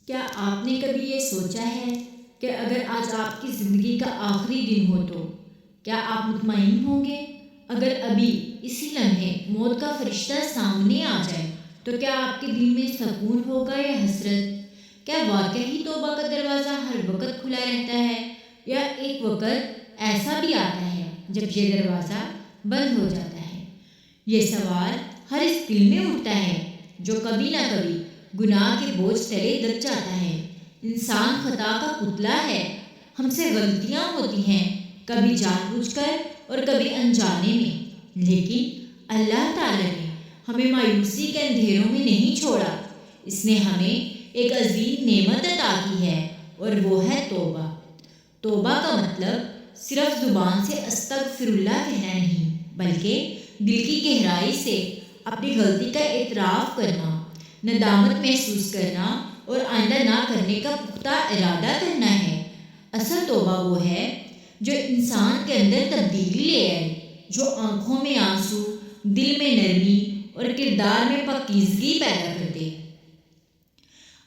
کیا آپ نے کبھی یہ سوچا ہے کہ اگر آج آپ کی زندگی کا آخری دن ہو تو کیا آپ مطمئن ہوں گے؟ اگر ابھی اسی لمحے موت کا فرشتہ سامنے آ جائے تو کیا آپ کے دل میں سکون ہوگا یا حسرت؟ کیا واقعی توبہ کا دروازہ ہر وقت کھلا رہتا ہے یا ایک وقت ایسا بھی آتا ہے جب یہ دروازہ بند ہو جاتا ہے؟ یہ سوال ہر اس دل میں اٹھتا ہے جو کبھی نہ کبھی گناہ کے بوجھ تلے دب جاتا ہے۔ انسان خطا کا پتلا ہے، ہم سے غلطیاں ہوتی ہیں، کبھی جان بوجھ کر اور کبھی انجانے میں، لیکن اللہ تعالیٰ نے ہمیں مایوسی کے اندھیروں میں نہیں چھوڑا۔ اس نے ہمیں ایک عظیم نعمت عطا کی ہے اور وہ ہے توبہ۔ توبہ کا مطلب صرف زبان سے استغفر اللہ کہنا نہیں، بلکہ دل کی گہرائی سے اپنی غلطی کا اعتراف کرنا، ندامت محسوس کرنا اور آئندہ نہ کرنے کا پختہ ارادہ کرنا ہے۔ اصل توبہ وہ ہے جو انسان کے اندر تبدیلی لے آئے، جو آنکھوں میں آنسو، دل میں نرمی اور کردار میں پاکیزگی پیدا کر دے۔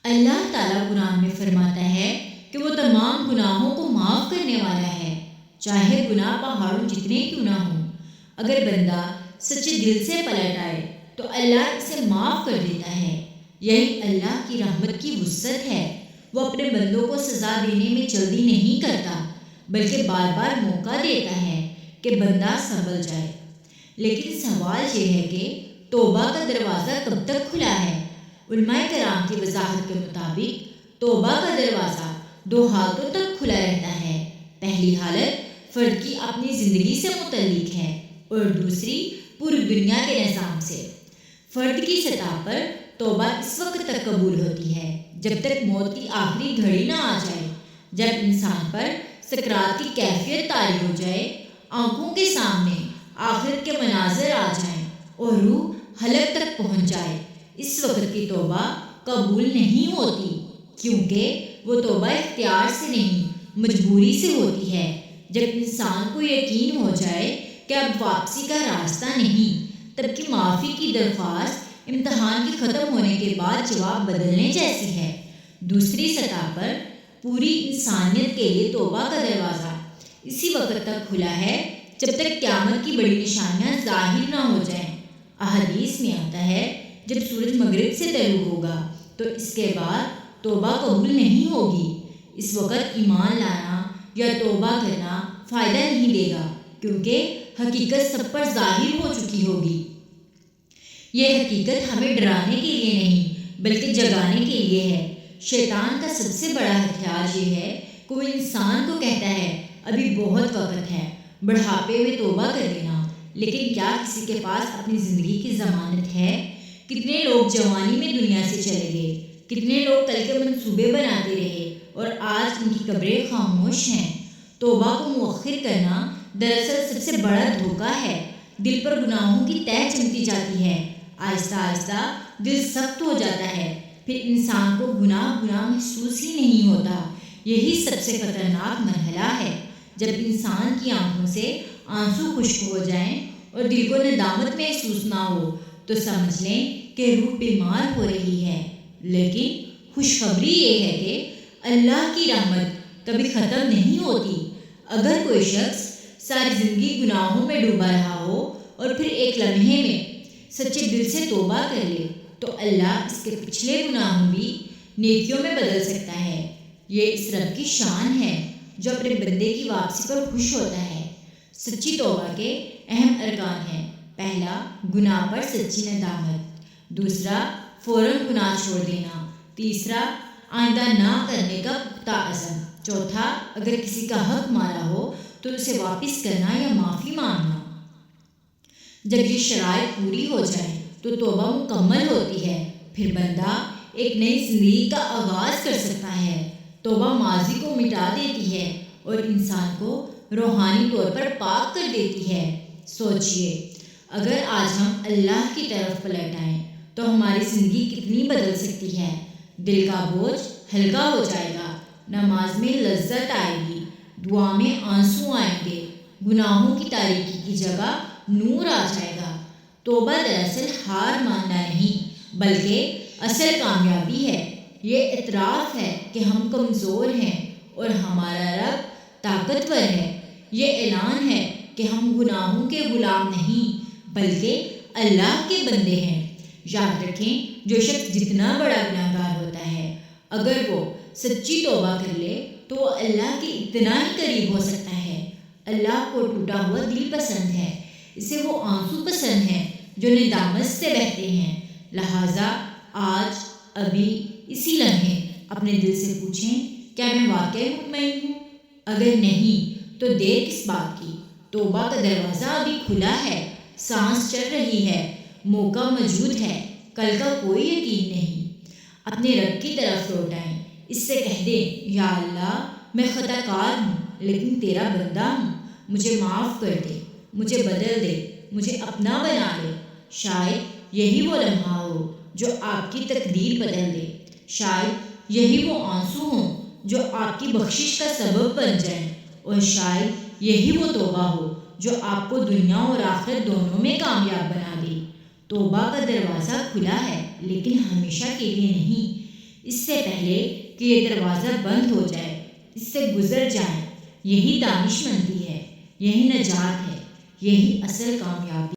اللہ تعالیٰ قرآن میں فرماتا ہے کہ وہ تمام گناہوں کو معاف کرنے والا ہے، چاہے گناہ پہاڑوں جتنے کیوں نہ ہوں۔ اگر بندہ سچے دل سے پلٹ آئے تو اللہ اسے معاف کر دیتا ہے۔ یہی اللہ کی رحمت کی وسعت ہے۔ وہ اپنے بندوں کو سزا دینے میں جلدی نہیں کرتا، بلکہ بار بار موقع دیتا ہے کہ بندہ سنبھل جائے۔ لیکن سوال یہ ہے کہ توبہ کا دروازہ کب تک کھلا ہے؟ علماء کرام کی وضاحت کے مطابق توبہ کا دروازہ دو حالتوں تک کھلا رہتا ہے۔ پہلی حالت فرد کی اپنی زندگی سے متعلق ہے اور دوسری پوری دنیا کے نظام سے۔ فرد کی سطح پر توبہ اس وقت تک قبول ہوتی ہے جب تک موت کی آخری گھڑی نہ آ جائے، جب انسان پر سکرات کی کیفیت طاری ہو جائے، آنکھوں کے سامنے آخرت کے مناظر آ جائیں اور روح حلق تک پہنچ جائے۔ اس وقت کی توبہ قبول نہیں ہوتی، کیونکہ وہ توبہ اختیار سے نہیں، مجبوری سے ہوتی ہے۔ جب انسان کو یقین ہو جائے کہ اب واپسی کا راستہ نہیں، تب کی معافی کی درخواست امتحان کے ختم ہونے کے بعد جواب بدلنے جیسی ہے۔ دوسری سطح پر پوری انسانیت کے لیے توبہ کا دروازہ اسی وقت تک کھلا ہے جب تک قیامت کی بڑی نشانیاں ظاہر نہ ہو جائیں۔ احادیث میں آتا ہے جب سورج مغرب سے طلوع ہوگا تو اس کے بعد توبہ قبول نہیں ہوگی۔ اس وقت ایمان لانا یا توبہ کرنا فائدہ نہیں دے گا، کیونکہ حقیقت سب پر ظاہر ہو چکی ہوگی۔ یہ حقیقت ہمیں ڈرانے کے لیے نہیں بلکہ جگانے کے لیے ہے۔ شیطان کا سب سے بڑا ہتھیار یہ ہے کہ وہ انسان کو کہتا ہے ابھی بہت وقت ہے، بڑھاپے میں توبہ کر لینا۔ لیکن کیا کسی کے پاس اپنی زندگی کی ضمانت ہے؟ کتنے لوگ جوانی میں دنیا سے چلے گئے، کتنے لوگ کل کے منصوبے بناتے رہے اور آج ان کی قبریں خاموش ہیں۔ توبہ کو مؤخر کرنا دراصل سب سے بڑا دھوکہ ہے۔ دل پر گناہوں کی تہ جمتی جاتی ہے، آہستہ آہستہ دل سخت ہو جاتا ہے، پھر انسان کو گناہ محسوس ہی نہیں ہوتا۔ یہی سب سے خطرناک مرحلہ ہے، جب انسان کی آنکھوں سے آنسو خشک ہو جائیں اور دل کو ندامت محسوس نہ ہو تو سمجھ لیں کہ روح بیمار ہو رہی ہے۔ لیکن خوشخبری یہ ہے کہ اللہ کی رحمت کبھی ختم نہیں ہوتی۔ اگر کوئی شخص ساری زندگی گناہوں میں ڈوبا رہا ہو اور پھر ایک لمحے میں سچے دل سے توبہ کر لے تو اللہ اس کے پچھلے گناہوں بھی نیکیوں میں بدل سکتا ہے۔ یہ اس رب کی شان ہے جو اپنے بندے کی واپسی پر خوش ہوتا ہے۔ سچی توبہ کے اہم ارکان ہیں: پہلا، گناہ پر سچی ندامت۔ دوسرا، فوراً گناہ چھوڑ دینا۔ تیسرا، آئندہ نہ کرنے کا پختہ عزم۔ چوتھا، اگر کسی کا حق مارا ہو تو اسے واپس کرنا یا معافی مانگنا۔ جب یہ شرائط پوری ہو جائے تو توبہ مکمل ہوتی ہے، پھر بندہ ایک نئی زندگی کا آغاز کر سکتا ہے۔ توبہ ماضی کو مٹا دیتی ہے اور انسان کو روحانی طور پر پاک کر دیتی ہے۔ سوچئے، اگر آج ہم اللہ کی طرف پلٹ آئیں تو ہماری زندگی کتنی بدل سکتی ہے۔ دل کا بوجھ ہلکا ہو جائے گا، نماز میں لذت آئے گی، دعا میں آنسو آئیں گے، گناہوں کی تاریکی کی جگہ نور آ جائے گا۔ توبہ دراصل ہار ماننا نہیں بلکہ اصل کامیابی ہے۔ یہ اعتراف ہے کہ ہم کمزور ہیں اور ہمارا رب طاقتور ہے۔ یہ اعلان ہے کہ ہم گناہوں کے غلام نہیں بلکہ اللہ کے بندے ہیں۔ یاد رکھیں، جو شخص جتنا بڑا گناہ گار ہوتا ہے، اگر وہ سچی توبہ کر لے تو وہ اللہ کے اتنا ہی قریب ہو سکتا ہے۔ اللہ کو ٹوٹا ہوا دل پسند ہے، اسے وہ آنسو پسند ہیں جو ندامت سے بہتے ہیں۔ لہٰذا آج ابھی اسی لمحے اپنے دل سے پوچھیں، کیا میں واقعی مطمئن ہوں؟ اگر نہیں تو دیر کس بات کی؟ توبہ کا دروازہ ابھی کھلا ہے، سانس چل رہی ہے، موقع موجود ہے، کل کا کوئی یقین نہیں۔ اپنے رب کی طرف لوٹ آئیں، اس سے کہہ دیں، یا اللہ میں خطا کار ہوں لیکن تیرا بندہ ہوں، مجھے معاف کر دے، مجھے بدل دے، مجھے اپنا بنا لے۔ شاید یہی وہ لمحہ ہو جو آپ کی تقدیر بدل دے، شاید یہی وہ آنسو ہوں جو آپ کی بخشش کا سبب بن جائیں، اور شاید یہی وہ توبہ ہو جو آپ کو دنیا اور آخرت دونوں میں کامیاب بنا دے۔ توبہ کا دروازہ کھلا ہے لیکن ہمیشہ کے لیے نہیں۔ اس سے پہلے کہ یہ دروازہ بند ہو جائے، اس سے گزر جائیں۔ یہی دانش مندی ہے، یہی نجات ہے، یہی اصل کامیابی